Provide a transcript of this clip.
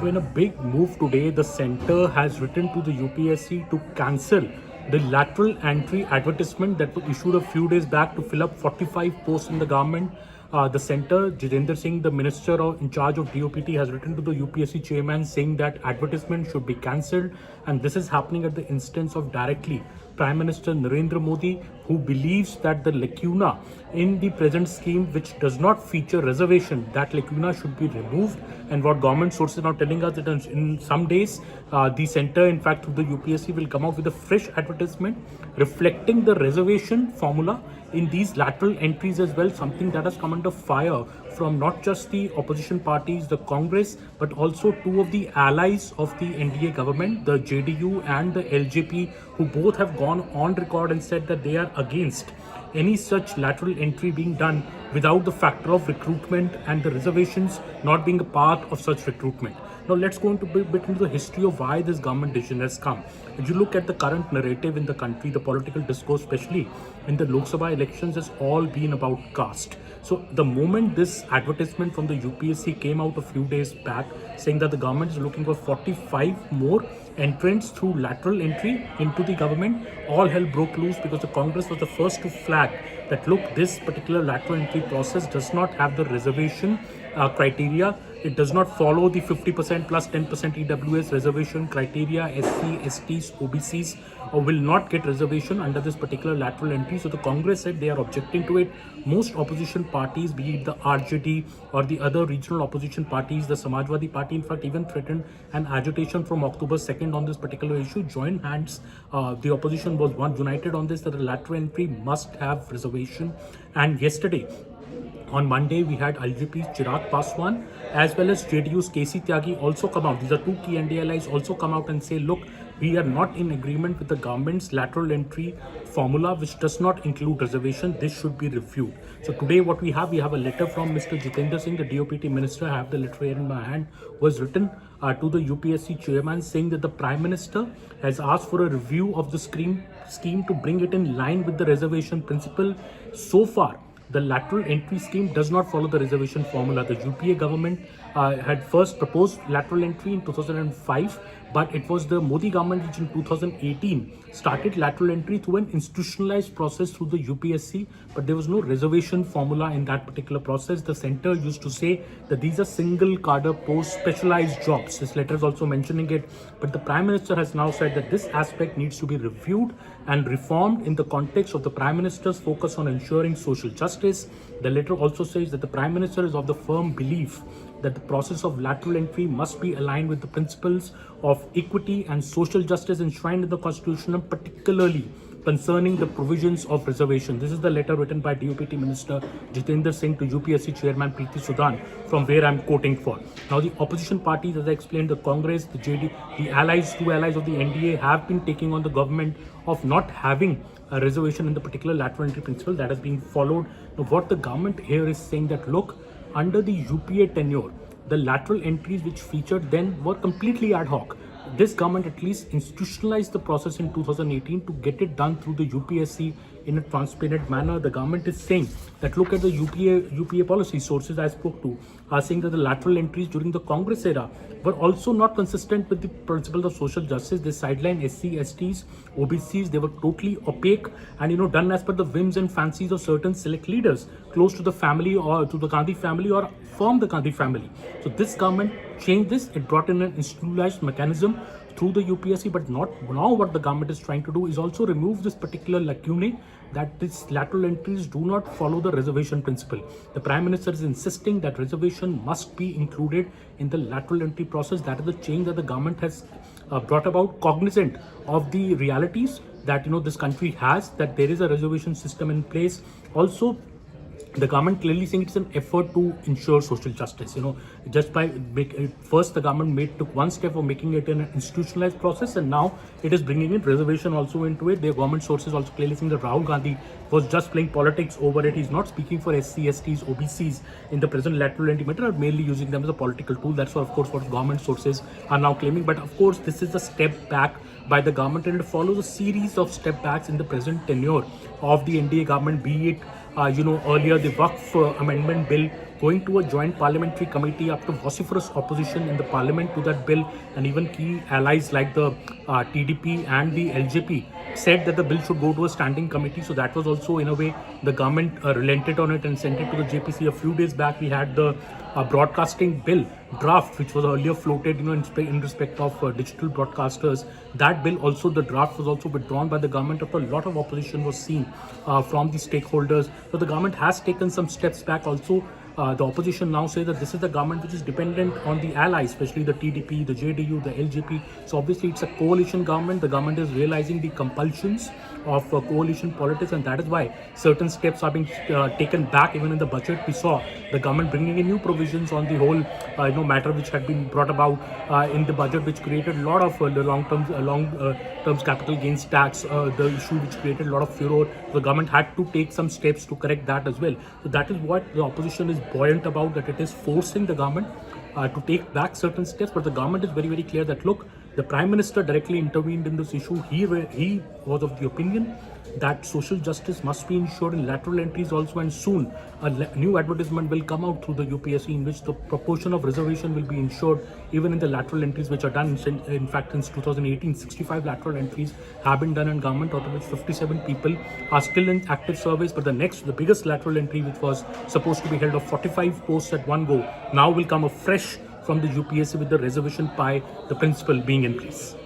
So in a big move today, the centre has written to the UPSC to cancel the lateral entry advertisement that was issued a few days back to fill up 45 posts in the government. The centre, Jitender Singh, the minister in charge of DOPT, has written to the UPSC chairman saying that advertisement should be cancelled, and this is happening at the instance of directly Prime Minister Narendra Modi, who believes that the lacuna in the present scheme, which does not feature reservation, that lacuna should be removed. And what government sources are now telling us that in some days, the centre, in fact, through the UPSC, will come out with a fresh advertisement reflecting the reservation formula in these lateral entries as well, something that has come under fire from not just the opposition parties, the Congress, but also two of the allies of the NDA government, the JDU and the LJP, who both have gone on record and said that they are against any such lateral entry being done without the factor of recruitment and the reservations not being a part of such recruitment. Now let's go into a bit into the history of why this government decision has come. If you look at the current narrative in the country, the political discourse, especially in the Lok Sabha elections, has all been about caste. So the moment this advertisement from the UPSC came out a few days back saying that the government is looking for 45 more entrants through lateral entry into the government, all hell broke loose because the Congress was the first to flag that, look, this particular lateral entry process does not have the reservation criteria. It does not follow the 50% plus 10% EWS reservation criteria. SC, STs, OBCs will not get reservation under this particular lateral entry. So the Congress said they are objecting to it. Most opposition parties, be it the RJD or the other regional opposition parties, the Samajwadi Party, in fact, even threatened an agitation from October 2nd on this particular issue. Joined hands, the opposition was united on this, that the lateral entry must have reservation. And yesterday, on Monday, we had LJP's Chirag Paswan as well as JDU's KC Tyagi also come out. These are two key NDA allies, also come out and say, look, we are not in agreement with the government's lateral entry formula, which does not include reservation. This should be reviewed. So today what we have a letter from Mr. Jitender Singh, the DOPT minister. I have the letter here in my hand, was written to the UPSC chairman saying that the Prime Minister has asked for a review of the scheme to bring it in line with the reservation principle. So far, the lateral entry scheme does not follow the reservation formula. The UPA government had first proposed lateral entry in 2005, but it was the Modi government which in 2018 started lateral entry through an institutionalized process through the UPSC, but there was no reservation formula in that particular process. The centre used to say that these are single cadre post specialized jobs. This letter is also mentioning it, but the Prime Minister has now said that this aspect needs to be reviewed and reformed in the context of the Prime Minister's focus on ensuring social justice. The letter also says that the Prime Minister is of the firm belief that the process of lateral entry must be aligned with the principles of equity and social justice enshrined in the Constitution, and particularly concerning the provisions of reservation. This is the letter written by DOPT Minister Jitender Singh to UPSC Chairman Preeti Sudan, from where I'm quoting for. Now, the opposition parties, as I explained, the Congress, the JD, the allies, two allies of the NDA, have been taking on the government of not having a reservation in the particular lateral entry principle that has been followed. Now, what the government here is saying that, look, under the UPA tenure, the lateral entries which featured then were completely ad hoc. This government at least institutionalized the process in 2018 to get it done through the UPSC in a transparent manner. The government is saying that, look at the UPA policy sources I spoke to are saying that the lateral entries during the Congress era were also not consistent with the principles of social justice. They sideline SC, STs, OBCs. They were totally opaque and done as per the whims and fancies of certain select leaders close to the family or to the Gandhi family or from the Gandhi family. So this government changed this. It brought in an institutionalized mechanism through the UPSC, but not now. What the government is trying to do is also remove this particular lacunae, that these lateral entries do not follow the reservation principle. The Prime Minister is insisting that reservation must be included in the lateral entry process. That is the change that the government has brought about, cognizant of the realities that this country has, that there is a reservation system in place. Also, the government clearly saying it's an effort to ensure social justice. Just by first the government took one step of making it an institutionalized process, and now it is bringing in reservation also into it. Their government sources also clearly saying that Rahul Gandhi was just playing politics over it. He's not speaking for SC, STs, OBCs in the present lateral entry matter, or merely using them as a political tool. That's of course what government sources are now claiming. But of course, this is a step back by the government, and it follows a series of step backs in the present tenure of the NDA government, be it earlier the Waqf Amendment Bill going to a joint parliamentary committee after vociferous opposition in the parliament to that bill, and even key allies like the TDP and the LJP said that the bill should go to a standing committee. So that was also, in a way, the government relented on it and sent it to the JPC. A few days back, we had the broadcasting bill draft, which was earlier floated, in respect of digital broadcasters. That bill also, the draft was also withdrawn by the government after a lot of opposition was seen from the stakeholders. So the government has taken some steps back also. The opposition now say that this is the government which is dependent on the allies, especially the TDP, the JDU, the LJP. So obviously it's a coalition government. The government is realizing the compulsions of coalition politics, and that is why certain steps are being taken back. Even in the budget, we saw the government bringing in new provisions on the whole matter which had been brought about in the budget, which created a lot of long-term capital gains tax, the issue which created a lot of furor. The government had to take some steps to correct that as well. So that is what the opposition is buoyant about, that it is forcing the government to take back certain steps. But the government is very, very clear that, look, the Prime Minister directly intervened in this issue. He was of the opinion that social justice must be ensured in lateral entries also, and soon a new advertisement will come out through the UPSC in which the proportion of reservation will be ensured even in the lateral entries which are done. In fact, since 2018, 65 lateral entries have been done in government, out of which 57 people are still in active service. But the biggest lateral entry, which was supposed to be held of 45 posts at one go, now will come afresh from the UPSC with the reservation pie, the principle being in place.